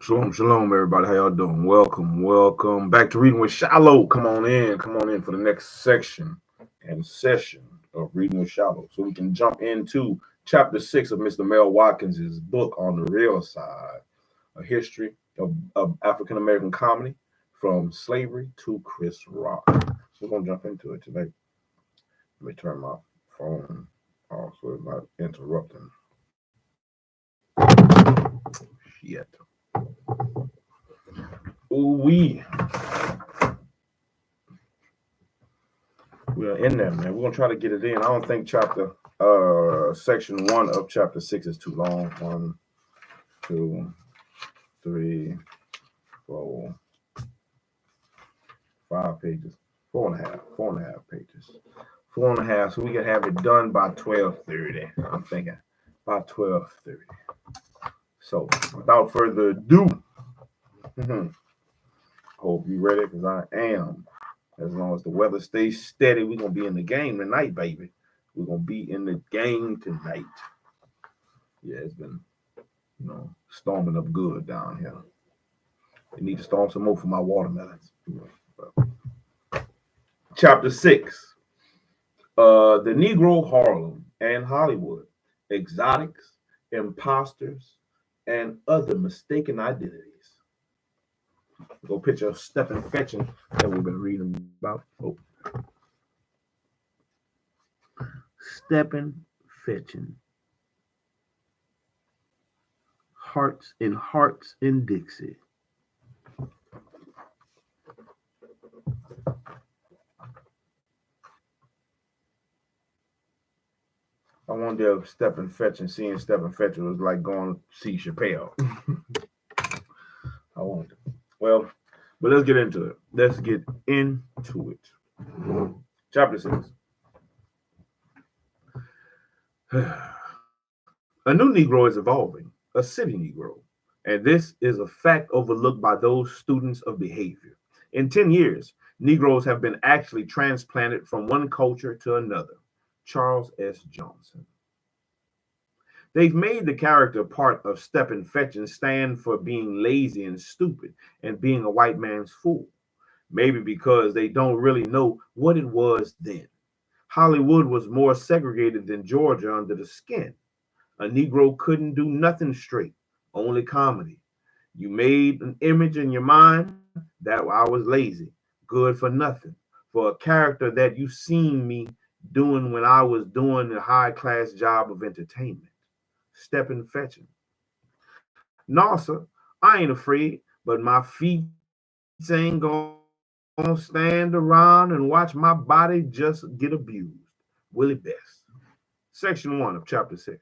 Shalom, shalom, everybody. How y'all doing? Welcome back to Reading with SHILO. Come on in for the next section and session of Reading with SHILO, so we can jump into chapter 6 of Mr. Mel Watkins' book on the real side, a history of African American comedy from slavery to Chris Rock. So we're gonna jump into it today. Let me turn my phone off so it's not interrupting. Shit. We're in there, man. We're gonna try to get it in. I don't think section 1 of chapter 6 is too long. 1, 2, 3, 4, 5 pages. 4.5 pages. 4.5. So we can have it done by 12:30. I'm thinking by 12:30. So without further ado, hope you ready because I am. As long as the weather stays steady, we're gonna be in the game tonight, baby. We're gonna be in the game tonight. Yeah, it's been, storming up good down here. They need to storm some more for my watermelons. Chapter 6. The Negro Harlem and Hollywood, exotics, imposters, and other mistaken identities. Go picture of Stephen Fetching that we've been reading about. Oh. Stephen Fetching. Hearts in Dixie. I wonder if seeing Stephen Fetching was like going to see Chappelle. I wonder. Well, but let's get into it. Chapter 6. A new Negro is evolving, a city Negro, and this is a fact overlooked by those students of behavior. In 10 years, Negroes have been actually transplanted from one culture to another. Charles S. Johnson. They've made the character part of Stephen Fetching stand for being lazy and stupid and being a white man's fool. Maybe because they don't really know what it was then. Hollywood was more segregated than Georgia under the skin. A Negro couldn't do nothing straight, only comedy. You made an image in your mind that I was lazy, good for nothing, for a character that you seen me doing when I was doing the high class job of entertainment. Stephen Fetching. No, sir, I ain't afraid, but my feet ain't gonna stand around and watch my body just get abused. Willie Best. Section 1 of chapter 6.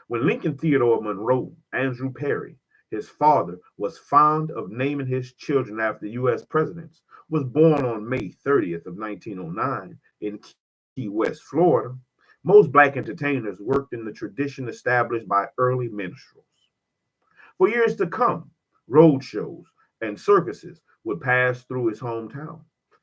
When Lincoln Theodore Monroe Andrew Perry, his father, was fond of naming his children after U.S. presidents, was born on May 30th of 1909 in Key West, Florida. Most black entertainers worked in the tradition established by early minstrels. For years to come, road shows and circuses would pass through his hometown.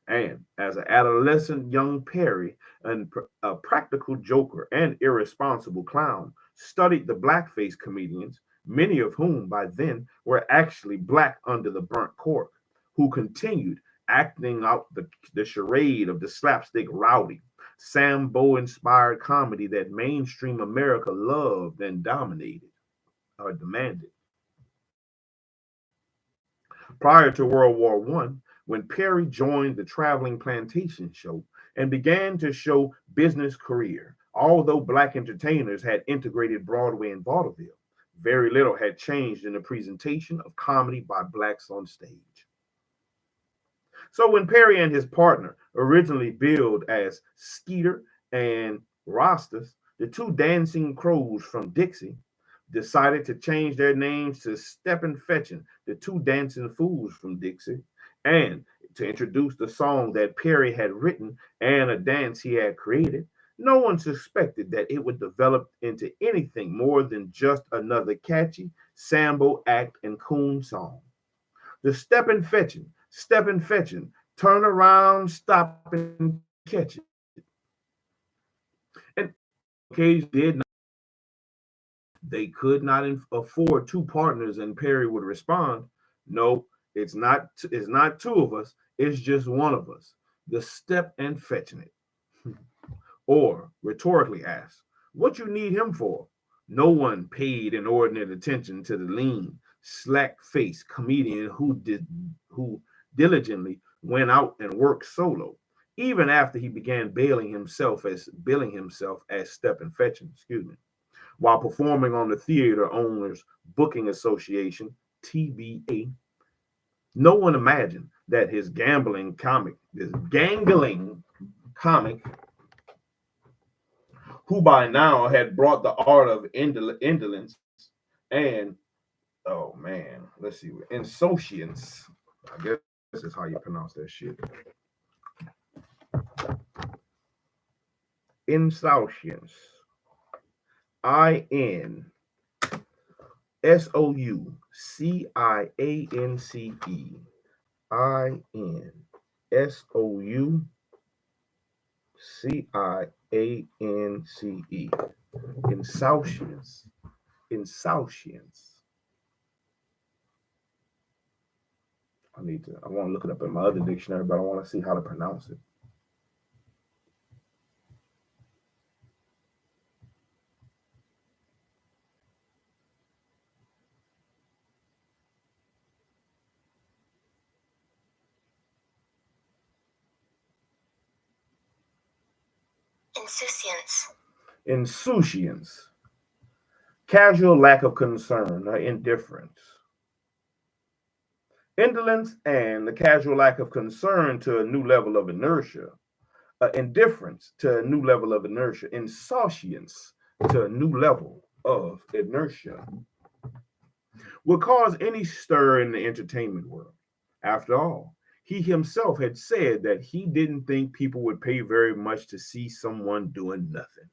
And as an adolescent young Perry, a practical joker and irresponsible clown, studied the blackface comedians, many of whom by then were actually black under the burnt cork, who continued acting out the charade of the slapstick rowdy, Sambo inspired comedy that mainstream America loved and dominated or demanded. Prior to World War I, when Perry joined the traveling plantation show and began to show business career, although black entertainers had integrated Broadway and vaudeville, very little had changed in the presentation of comedy by blacks on stage. So when Perry and his partner, originally billed as Skeeter and Rostas, the two dancing crows from Dixie, decided to change their names to Stephen Fetching, the two dancing fools from Dixie, and to introduce the song that Perry had written and a dance he had created, no one suspected that it would develop into anything more than just another catchy Sambo act and coon song. The Stephen Fetching, turn around, stop and catch it. And occasion did not They could not afford two partners, and Perry would respond, "No, it's not two of us. It's just one of us. The step and fetching it." Or rhetorically asked, "What you need him for?" No one paid inordinate attention to the lean, slack-faced comedian who diligently went out and worked solo, even after he began billing himself as step and fetching, while performing on the Theater Owners Booking Association (TBA). No one imagined that this gangling comic, who by now had brought the art of indolence and, oh man, let's see, insouciance. I guess is how you pronounce that shit. Insouciance. INSOUCIANCE. INSOUCIANCE. Insouciance. Insouciance. I want to look it up in my other dictionary, but I want to see how to pronounce it. Insouciance. Insouciance. Casual lack of concern or indifference. Indolence and the casual lack of concern to a new level of inertia. Indifference to a new level of inertia. Insouciance to a new level of inertia would cause any stir in the entertainment world. After all, he himself had said that he didn't think people would pay very much to see someone doing nothing.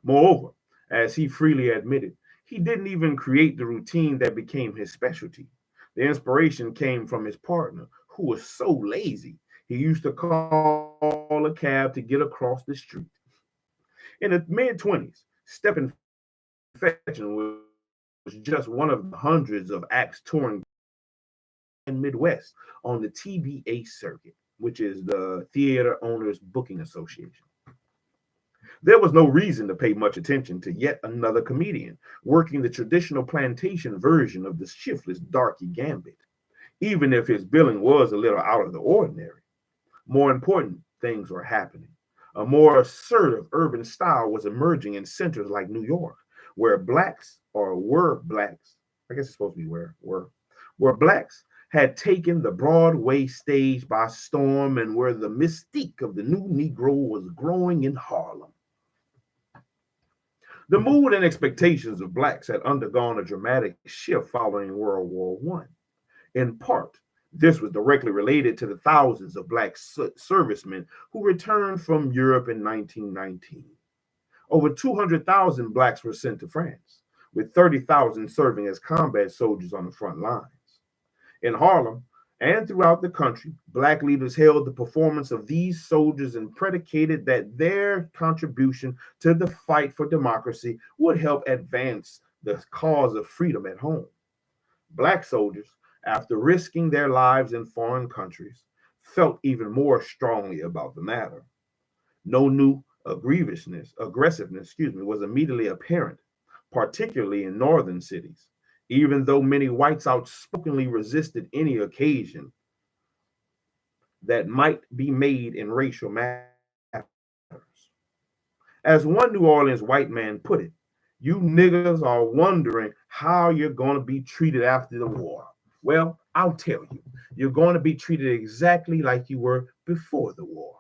Moreover, as he freely admitted, he didn't even create the routine that became his specialty. The inspiration came from his partner, who was so lazy he used to call a cab to get across the street. In the mid-20s, Step and Fetching was just one of the hundreds of acts touring and Midwest on the TBA circuit, which is the Theater Owners Booking Association. There was no reason to pay much attention to yet another comedian working the traditional plantation version of the shiftless darky gambit, even if his billing was a little out of the ordinary. More important things were happening. A more assertive urban style was emerging in centers like New York, where blacks, or were blacks, I guess it's supposed to be where blacks had taken the Broadway stage by storm, and where the mystique of the new Negro was growing in Harlem. The mood and expectations of blacks had undergone a dramatic shift following World War I. In part, this was directly related to the thousands of black servicemen who returned from Europe in 1919. Over 200,000 blacks were sent to France, with 30,000 serving as combat soldiers on the front lines. In Harlem and throughout the country, black leaders hailed the performance of these soldiers and predicated that their contribution to the fight for democracy would help advance the cause of freedom at home. Black soldiers, after risking their lives in foreign countries, felt even more strongly about the matter. No new aggressiveness, was immediately apparent, particularly in northern cities, even though many whites outspokenly resisted any occasion that might be made in racial matters. As one New Orleans white man put it, "You niggers are wondering how you're going to be treated after the war. Well, I'll tell you, you're going to be treated exactly like you were before the war."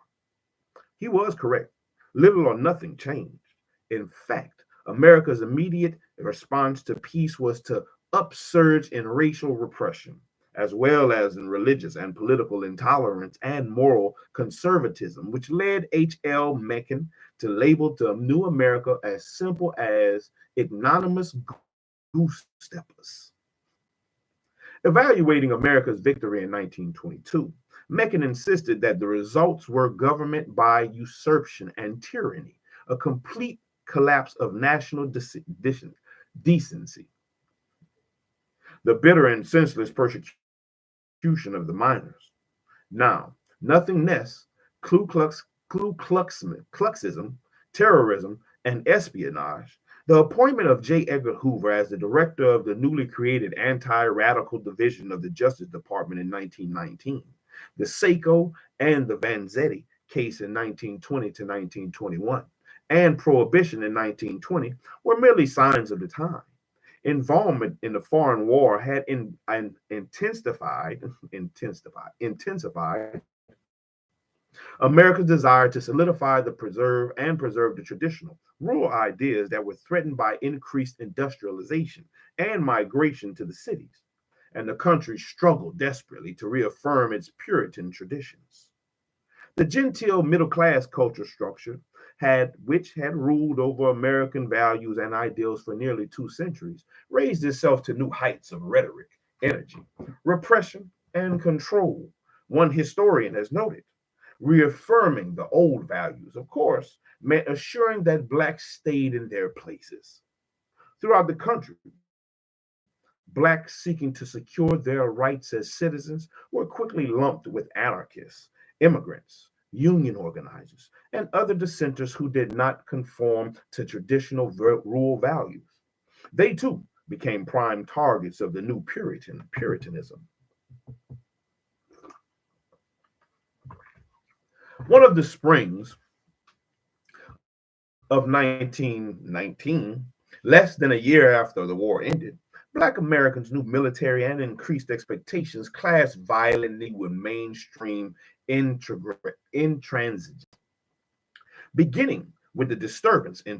He was correct. Little or nothing changed. In fact, America's immediate response to peace was to upsurge in racial repression, as well as in religious and political intolerance and moral conservatism, which led H.L. Mencken to label the new America as simple as ignominious goose steppers. Evaluating America's victory in 1922, Mencken insisted that the results were government by usurpation and tyranny, a complete collapse of national decency, the bitter and senseless persecution of the miners. Now, nothing less, Kluxism, terrorism, and espionage, the appointment of J. Edgar Hoover as the director of the newly created anti-radical division of the Justice Department in 1919, the Seiko and the Vanzetti case in 1920 to 1921, and prohibition in 1920 were merely signs of the time. Involvement in the foreign war had intensified America's desire to solidify preserve the traditional rural ideas that were threatened by increased industrialization and migration to the cities, and the country struggled desperately to reaffirm its Puritan traditions. The genteel middle class culture structure which had ruled over American values and ideals for nearly 2 centuries, raised itself to new heights of rhetoric, energy, repression, and control. One historian has noted, reaffirming the old values, of course, meant assuring that blacks stayed in their places. Throughout the country, blacks seeking to secure their rights as citizens were quickly lumped with anarchists, immigrants, union organizers, and other dissenters who did not conform to traditional rural values. They too became prime targets of the new Puritanism. One of the springs of 1919, less than a year after the war ended, Black Americans' new military and increased expectations clashed violently with mainstream intransigence, beginning with the disturbance in